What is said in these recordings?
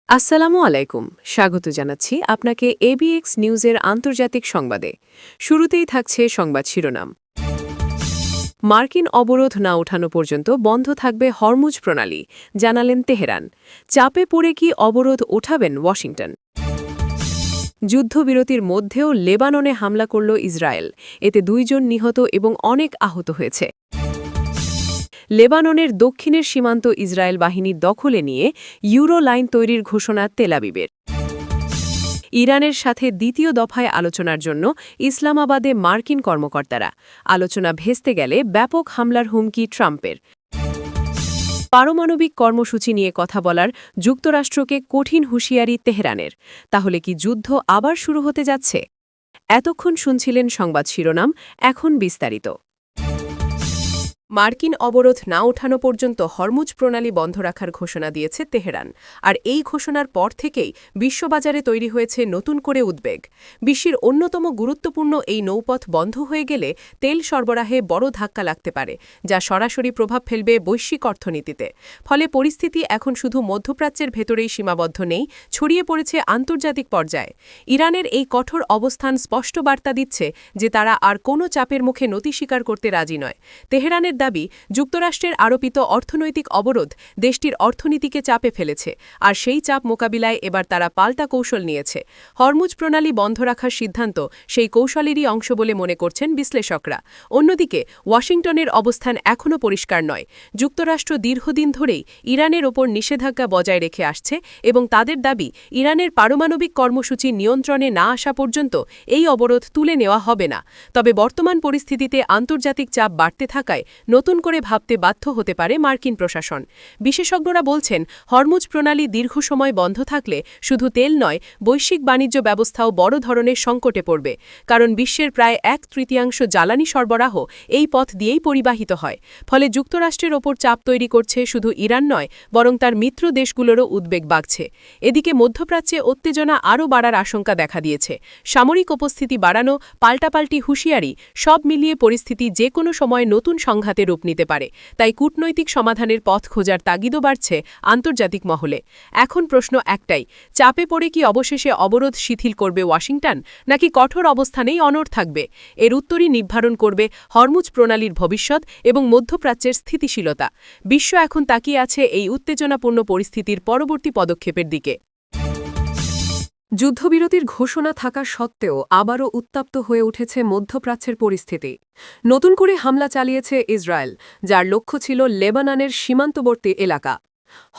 আসসালামু আলাইকুম। স্বাগত জানাচ্ছি আপনাকে এবিএক্স নিউজের আন্তর্জাতিক সংবাদে। শুরুতেই থাকছে সংবাদ শিরোনাম। মার্কিন অবরোধ না ওঠানো পর্যন্ত বন্ধ থাকবে হরমুজ প্রণালী, জানালেন তেহরান। চাপে পড়ে কি অবরোধ ওঠাবেন ওয়াশিংটন? যুদ্ধবিরতির মধ্যেও লেবাননে হামলা করল ইসরায়েল। এতে ২ জন নিহত এবং অনেক আহত হয়েছে। লেবাননের দক্ষিণের সীমান্ত ইসরায়েল বাহিনীর দখলে নিয়ে ইউরো লাইন তৈরির ঘোষণা তেল আবিবের। ইরানের সাথে দ্বিতীয় দফায় আলোচনার জন্য ইসলামাবাদে মার্কিন কর্মকর্তারা। আলোচনা ভেস্তে গেলে ব্যাপক হামলার হুমকি ট্রাম্পের। পারমাণবিক কর্মসূচি নিয়ে কথা বলার যুক্তরাষ্ট্রকে কঠিন হুঁশিয়ারি তেহরানের। তাহলে কি যুদ্ধ আবার শুরু হতে যাচ্ছে? এতক্ষণ শুনছিলেন সংবাদ শিরোনাম, এখন বিস্তারিত। মার্কিন অবরোধ না ওঠানো পর্যন্ত হরমুজ প্রণালী বন্ধ রাখার ঘোষণা দিয়েছে তেহরান। আর এই ঘোষণার পর থেকেই বিশ্ববাজারে তৈরি হয়েছে নতুন করে উদ্বেগ। বিশ্বের অন্যতম গুরুত্বপূর্ণ এই নৌপথ বন্ধ হয়ে গেলে তেল সরবরাহে বড় ধাক্কা লাগতে পারে, যা সরাসরি প্রভাব ফেলবে বৈশ্বিক অর্থনীতিতে। ফলে পরিস্থিতি এখন শুধু মধ্যপ্রাচ্যের ভেতরেই সীমাবদ্ধ নেই, ছড়িয়ে পড়েছে আন্তর্জাতিক পর্যায়ে। ইরানের এই কঠোর অবস্থান স্পষ্ট বার্তা দিচ্ছে যে তারা আর কোনো চাপের মুখে নতি স্বীকার করতে রাজি নয়। তেহরানের দাবি, যুক্তরাষ্ট্রের আরোপিত অর্থনৈতিক অবরোধ দেশটির অর্থনীতিকে চাপে ফেলেছে, আর সেই চাপ মোকাবিলায় এবার তারা পাল্টা কৌশল নিয়েছে। হরমুজ প্রণালী বন্ধ রাখার সিদ্ধান্ত সেই কৌশলেরই অংশ বলে মনে করছেন বিশ্লেষকরা। অন্যদিকে ওয়াশিংটনের অবস্থান এখনও পরিষ্কার নয়। যুক্তরাষ্ট্র দীর্ঘদিন ধরেই ইরানের ওপর নিষেধাজ্ঞা বজায় রেখে আসছে এবং তাদের দাবি, ইরানের পারমাণবিক কর্মসূচি নিয়ন্ত্রণে না আসা পর্যন্ত এই অবরোধ তুলে নেওয়া হবে না। তবে বর্তমান পরিস্থিতিতে আন্তর্জাতিক চাপ বাড়তে থাকায় নতুন করে ভাবতে বাধ্য হতে পারে মার্কিন প্রশাসন। বিশেষজ্ঞরা বলছেন, হরমুজ প্রণালী দীর্ঘ সময় বন্ধ থাকলে শুধু তেল নয়, বৈশ্বিক বাণিজ্য ব্যবস্থাও বড় ধরনের সংকটে পড়বে। কারণ বিশ্বের প্রায় ১/৩ জ্বালানি সরবরাহ এই পথ দিয়েই পরিবাহিত হয়। ফলে যুক্তরাষ্ট্রের ওপর চাপ তৈরি করছে শুধু ইরান নয়, বরং তার মিত্র দেশগুলোরও উদ্বেগ বাড়ছে। এদিকে মধ্যপ্রাচ্যে উত্তেজনা আরও বাড়ার আশঙ্কা দেখা দিয়েছে। সামরিক উপস্থিতি বাড়ানো, পাল্টাপাল্টি হুঁশিয়ারি, সব মিলিয়ে পরিস্থিতি যে কোনো সময় নতুন সংঘাতে রূপ নিতে পারে। তাই কূটনৈতিক সমাধানের পথ খোঁজার তাগিদও বাড়ছে আন্তর্জাতিক মহলে। এখন প্রশ্ন একটাই, চাপে পড়ে কি অবশেষে অবরোধ শিথিল করবে ওয়াশিংটন, নাকি কঠোর অবস্থানেই অনড় থাকবে? এর উত্তরই নির্ধারণ করবে হরমুজ প্রণালীর ভবিষ্যৎ এবং মধ্যপ্রাচ্যের স্থিতিশীলতা। বিশ্ব এখন তাকিয়ে আছে এই উত্তেজনাপূর্ণ পরিস্থিতির পরবর্তী পদক্ষেপের দিকে। যুদ্ধবিরতির ঘোষণা থাকা সত্ত্বেও আবারও উত্তপ্ত হয়ে উঠেছে মধ্যপ্রাচ্যের পরিস্থিতি। নতুন করে হামলা চালিয়েছে ইসরায়েল, যার লক্ষ্য ছিল লেবাননের সীমান্তবর্তী এলাকা।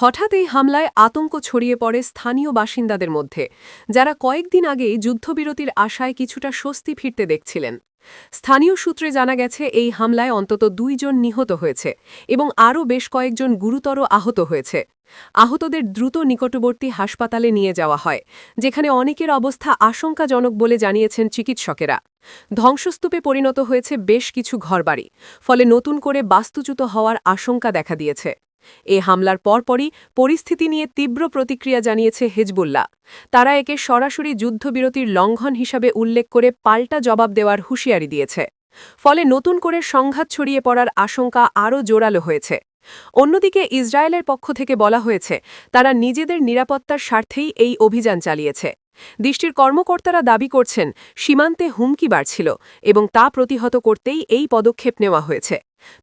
হঠাৎ এই হামলায় আতঙ্ক ছড়িয়ে পড়ে স্থানীয় বাসিন্দাদের মধ্যে, যারা কয়েকদিন আগেই যুদ্ধবিরতির আশায় কিছুটা স্বস্তি ফিরতে দেখছিলেন। স্থানীয় সূত্রে জানা গেছে, এই হামলায় অন্তত ২ জন নিহত হয়েছে এবং আরও বেশ কয়েকজন গুরুতর আহত হয়েছে। আহতদের দ্রুত নিকটবর্তী হাসপাতালে নিয়ে যাওয়া হয়, যেখানে অনেকের অবস্থা আশঙ্কাজনক বলে জানিয়েছেন চিকিৎসকেরা। ধ্বংসস্তূপে পরিণত হয়েছে বেশ কিছু ঘরবাড়ি, ফলে নতুন করে বাস্তুচ্যুত হওয়ার আশঙ্কা দেখা দিয়েছে। এ হামলার পরপরই পরিস্থিতি নিয়ে তীব্র প্রতিক্রিয়া জানিয়েছে হিজবুল্লাহ। তারা একে সরাসরি যুদ্ধবিরতির লঙ্ঘন হিসাবে উল্লেখ করে পাল্টা জবাব দেওয়ার হুঁশিয়ারি দিয়েছে। ফলে নতুন করে সংঘাত ছড়িয়ে পড়ার আশঙ্কা আরও জোরালো হয়েছে। অন্যদিকে ইসরায়েলের পক্ষ থেকে বলা হয়েছে, তারা নিজেদের নিরাপত্তার স্বার্থেই এই অভিযান চালিয়েছে। দেশটির কর্মকর্তারা দাবি করছেন, সীমান্তে হুমকি বাড়ছিল এবং তা প্রতিহত করতেই এই পদক্ষেপ নেওয়া হয়েছে।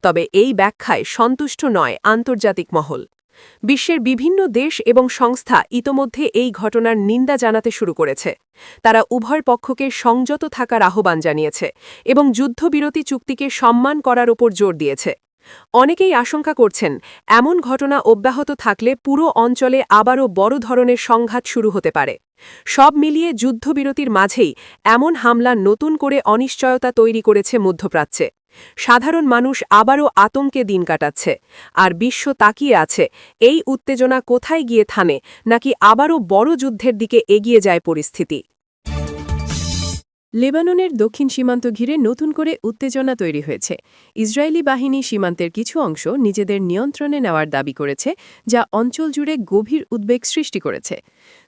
তবে এই ব্যাখ্যায় সন্তুষ্ট নয় আন্তর্জাতিক মহল। বিশ্বের বিভিন্ন দেশ এবং সংস্থা ইতোমধ্যে এই ঘটনার নিন্দা জানাতে শুরু করেছে। তারা উভয় পক্ষকে সংযত থাকার আহ্বান জানিয়েছে এবং যুদ্ধবিরতি চুক্তিকে সম্মান করার ওপর জোর দিয়েছে। অনেকেই আশঙ্কা করছেন, এমন ঘটনা অব্যাহত থাকলে পুরো অঞ্চলে আবারও বড় ধরনের সংঘাত শুরু হতে পারে। সব মিলিয়ে যুদ্ধবিরতির মাঝেই এমন হামলা নতুন করে অনিশ্চয়তা তৈরি করেছে মধ্যপ্রাচ্যে। সাধারণ মানুষ আবারও আতঙ্কে দিন কাটাচ্ছে, আর বিশ্ব তাকিয়ে আছে এই উত্তেজনা কোথায় গিয়ে থামে, নাকি আবারও বড় যুদ্ধের দিকে এগিয়ে যায় পরিস্থিতি। লেবাননের দক্ষিণ সীমান্ত ঘিরে নতুন করে উত্তেজনা তৈরি হয়েছে। ইসরায়েলি বাহিনী সীমান্তের কিছু অংশ নিজেদের নিয়ন্ত্রণে নেওয়ার দাবি করেছে, যা অঞ্চল জুড়ে গভীর উদ্বেগ সৃষ্টি করেছে।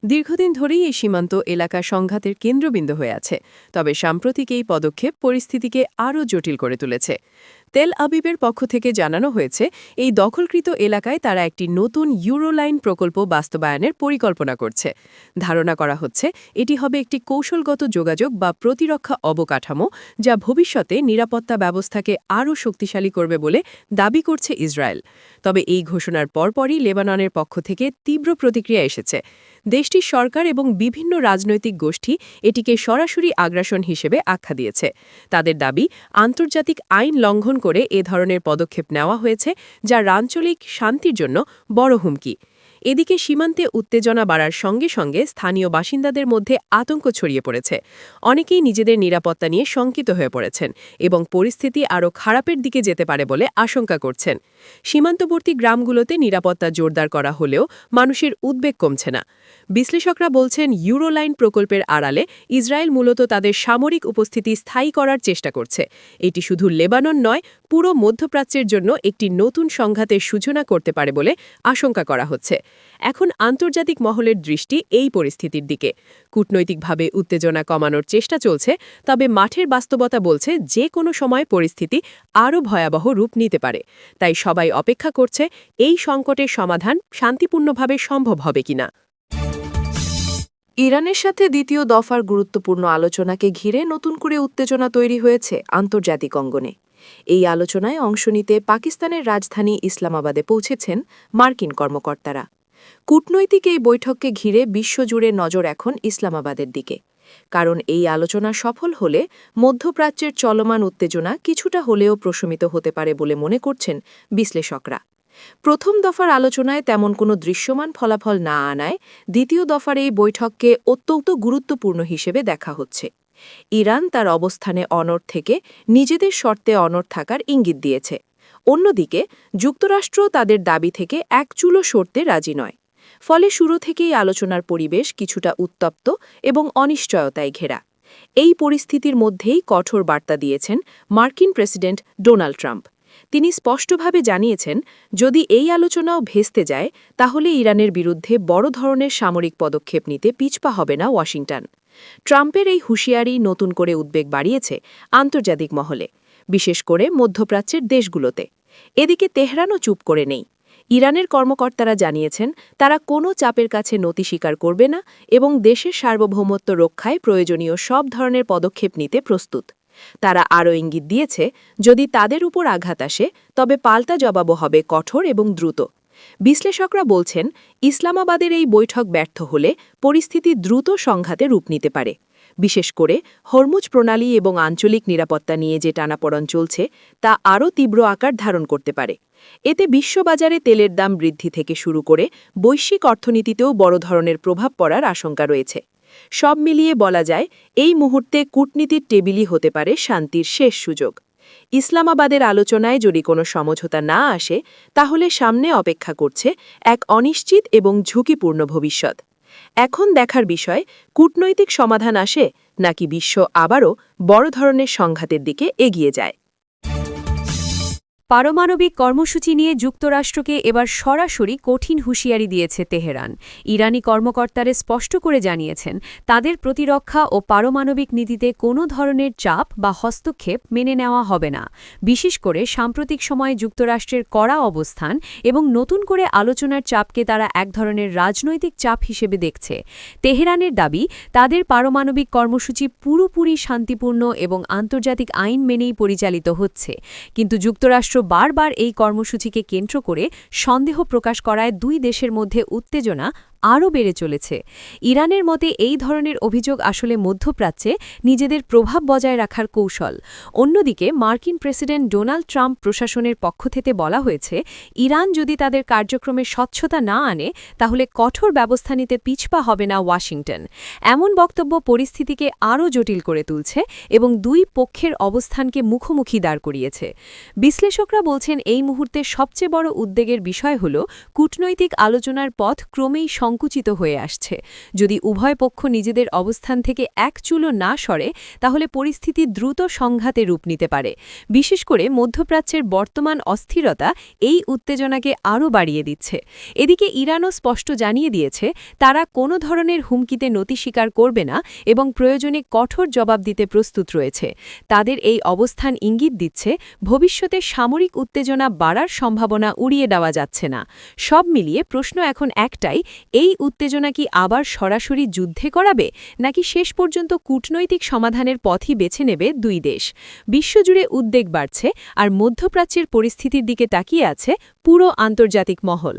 দীর্ঘদিন ধরেই এই সীমান্ত এলাকা সংঘাতের কেন্দ্রবিন্দু হয়ে আছে, তবে সাম্প্রতিক এই পদক্ষেপ পরিস্থিতিকে আরও জটিল করে তুলেছে। তেল আবিবের পক্ষ থেকে জানানো হয়েছে এই দখলকৃত এলাকায় তারা একটি নতুন ইউরোলাইন প্রকল্প বাস্তবায়নের পরিকল্পনা করছে। ধারণা করা হচ্ছে এটি হবে একটি কৌশলগত যোগাযোগ বা প্রতিরক্ষা অবকাঠামো যা ভবিষ্যতে নিরাপত্তা ব্যবস্থাকে আরও শক্তিশালী করবে বলে দাবি করছে ইসরায়েল। তবে এই ঘোষণার পরপরই লেবাননের পক্ষ থেকে তীব্র প্রতিক্রিয়া এসেছে। দেশটির সরকার এবং বিভিন্ন রাজনৈতিক গোষ্ঠী এটিকে সরাসরি আগ্রাসন হিসেবে আখ্যা দিয়েছে। তাদের দাবি, আন্তর্জাতিক আইন লঙ্ঘন করে এ ধরনের পদক্ষেপ নেওয়া হয়েছে, যা আঞ্চলিক শান্তির জন্য বড় হুমকি। এদিকে সীমান্তে উত্তেজনা বাড়ার সঙ্গে সঙ্গে স্থানীয় বাসিন্দাদের মধ্যে আতঙ্ক ছড়িয়ে পড়েছে। অনেকেই নিজেদের নিরাপত্তা নিয়ে শঙ্কিত হয়ে পড়েছেন এবং পরিস্থিতি আরও খারাপের দিকে যেতে পারে বলে আশঙ্কা করছেন। সীমান্তবর্তী গ্রামগুলোতে নিরাপত্তা জোরদার করা হলেও মানুষের উদ্বেগ কমছে না। বিশ্লেষকরা বলছেন, ইউরোলাইন প্রকল্পের আড়ালে ইসরায়েল মূলত তাদের সামরিক উপস্থিতি স্থায়ী করার চেষ্টা করছে। এটি শুধু লেবানন নয়, পুরো মধ্যপ্রাচ্যের জন্য একটি নতুন সংঘাতের সূচনা করতে পারে বলে আশঙ্কা করা হচ্ছে। এখন আন্তর্জাতিক মহলের দৃষ্টি এই পরিস্থিতির দিকে। কূটনৈতিকভাবে উত্তেজনা কমানোর চেষ্টা চলছে, তবে মাঠের বাস্তবতা বলছে যে কোনো সময় পরিস্থিতি আরও ভয়াবহ রূপ নিতে পারে। তাই সবাই অপেক্ষা করছে এই সংকটের সমাধান শান্তিপূর্ণভাবে সম্ভব হবে কিনা। ইরানের সাথে দ্বিতীয় দফার গুরুত্বপূর্ণ আলোচনাকে ঘিরে নতুন করে উত্তেজনা তৈরি হয়েছে আন্তর্জাতিক অঙ্গনে। এই আলোচনায় অংশ নিতে পাকিস্তানের রাজধানী ইসলামাবাদে পৌঁছেছেন মার্কিন কর্মকর্তারা। কূটনৈতিক এই বৈঠককে ঘিরে বিশ্বজুড়ে নজর এখন ইসলামাবাদের দিকে। কারণ এই আলোচনা সফল হলে মধ্যপ্রাচ্যের চলমান উত্তেজনা কিছুটা হলেও প্রশমিত হতে পারে বলে মনে করছেন বিশ্লেষকরা। প্রথম দফার আলোচনায় তেমন কোনো দৃশ্যমান ফলাফল না আনায় দ্বিতীয় দফার এই বৈঠককে অত্যন্ত গুরুত্বপূর্ণ হিসেবে দেখা হচ্ছে। ইরান তার অবস্থানে অনড় থেকে নিজেদের শর্তে অনড় থাকার ইঙ্গিত দিয়েছে। অন্যদিকে যুক্তরাষ্ট্র তাদের দাবি থেকে এক চুলো সরতে রাজি নয়। ফলে শুরু থেকেই আলোচনার পরিবেশ কিছুটা উত্তপ্ত এবং অনিশ্চয়তায় ঘেরা। এই পরিস্থিতির মধ্যেই কঠোর বার্তা দিয়েছেন মার্কিন প্রেসিডেন্ট ডোনাল্ড ট্রাম্প। তিনি স্পষ্টভাবে জানিয়েছেন, যদি এই আলোচনাও ভেস্তে যায় তাহলে ইরানের বিরুদ্ধে বড় ধরনের সামরিক পদক্ষেপ নিতে পিছপা হবে না ওয়াশিংটন। ট্রাম্পের এই হুঁশিয়ারি নতুন করে উদ্বেগ বাড়িয়েছে আন্তর্জাতিক মহলে, বিশেষ করে মধ্যপ্রাচ্যের দেশগুলোতে। এদিকে তেহরানও চুপ করে নেই। ইরানের কর্মকর্তারা জানিয়েছেন, তারা কোনো চাপের কাছে নতি স্বীকার করবে না এবং দেশের সার্বভৌমত্ব রক্ষায় প্রয়োজনীয় সব ধরনের পদক্ষেপ নিতে প্রস্তুত। তারা আরও ইঙ্গিত দিয়েছে, যদি তাদের উপর আঘাত আসে তবে পাল্টা জবাবও হবে কঠোর এবং দ্রুত। বিশ্লেষকরা বলছেন, ইসলামাবাদের এই বৈঠক ব্যর্থ হলে পরিস্থিতি দ্রুত সংঘাতে রূপ নিতে পারে। বিশেষ করে হরমুজ প্রণালী এবং আঞ্চলিক নিরাপত্তা নিয়ে যে টানাপড়ন চলছে তা আরও তীব্র আকার ধারণ করতে পারে। এতে বিশ্ববাজারে তেলের দাম বৃদ্ধি থেকে শুরু করে বৈশ্বিক অর্থনীতিতেও বড় ধরনের প্রভাব পড়ার আশঙ্কা রয়েছে। সব মিলিয়ে বলা যায়, এই মুহূর্তে কূটনীতির টেবিলই হতে পারে শান্তির শেষ সুযোগ। ইসলামাবাদের আলোচনায় যদি কোনো সমঝোতা না আসে তাহলে সামনে অপেক্ষা করছে এক অনিশ্চিত এবং ঝুঁকিপূর্ণ ভবিষ্যৎ। এখন দেখার বিষয়, কূটনৈতিক সমাধান আসে নাকি বিশ্ব আবারও বড় ধরনের সংঘাতের দিকে এগিয়ে যায়। পারমাণবিক কর্মসূচি নিয়ে যুক্তরাষ্ট্রকে এবার সরাসরি কঠিন হুঁশিয়ারি দিয়েছে তেহরান। ইরানি কর্মকর্তারা স্পষ্ট করে জানিয়েছেন, তাদের প্রতিরক্ষা ও পারমাণবিক নীতিতে কোনো ধরনের চাপ বা হস্তক্ষেপ মেনে নেওয়া হবে না। বিশেষ করে সাম্প্রতিক সময়ে যুক্তরাষ্ট্রের কড়া অবস্থান এবং নতুন করে আলোচনার চাপকে তারা এক ধরনের রাজনৈতিক চাপ হিসেবে দেখছে। তেহরানের দাবি, তাদের পারমাণবিক কর্মসূচি পুরোপুরি শান্তিপূর্ণ এবং আন্তর্জাতিক আইন মেনেই পরিচালিত হচ্ছে। কিন্তু যুক্তরাষ্ট্র বারবার এই কর্মসূচিকে কেন্দ্র করে সন্দেহ প্রকাশ করায় দুই দেশের মধ্যে উত্তেজনা আরও বেড়ে চলেছে। ইরানের মতে এই ধরনের অভিযোগ আসলে মধ্যপ্রাচ্যে নিজেদের প্রভাব বজায় রাখার কৌশল। অন্যদিকে মার্কিন প্রেসিডেন্ট ডোনাল্ড ট্রাম্প প্রশাসনের পক্ষ থেকে বলা হয়েছে, ইরান যদি তাদের কার্যক্রমে স্বচ্ছতা না আনে তাহলে কঠোর ব্যবস্থা নিতে পিছপা হবে না ওয়াশিংটন। এমন বক্তব্য পরিস্থিতিকে আরও জটিল করে তুলছে এবং দুই পক্ষের অবস্থানকে মুখোমুখি দাঁড় করিয়েছে। বিশ্লেষকরা বলছেন, এই মুহূর্তে সবচেয়ে বড় উদ্বেগের বিষয় হল কূটনৈতিক আলোচনার পথ ক্রমেই সংকুচিত হয়ে আসছে। যদি উভয় পক্ষ নিজেদের অবস্থান থেকে এক চুলও না সরে, তাহলে পরিস্থিতি দ্রুত সংঘাতে রূপ নিতে পারে। বিশেষ করে মধ্যপ্রাচ্যের বর্তমান অস্থিরতা এই উত্তেজনাকে আরও বাড়িয়ে দিচ্ছে। এদিকে ইরানও স্পষ্ট জানিয়ে দিয়েছে তারা কোনো ধরনের হুমকিতে নতি স্বীকার করবে না এবং প্রয়োজনে কঠোর জবাব দিতে প্রস্তুত রয়েছে। তাদের এই অবস্থান ইঙ্গিত দিচ্ছে ভবিষ্যতে সামরিক উত্তেজনা বাড়ার সম্ভাবনা উড়িয়ে দেওয়া যাচ্ছে না। সব মিলিয়ে প্রশ্ন এখন একটাই, এই উত্তেজনা কি আবার সরাসরি যুদ্ধে করাবে, নাকি শেষ পর্যন্ত কূটনৈতিক সমাধানের পথই বেছে নেবে দুই দেশ? বিশ্বজুড়ে উদ্বেগ বাড়ছে, আর মধ্যপ্রাচ্যের পরিস্থিতির দিকে তাকিয়ে আছে পুরো আন্তর্জাতিক মহল।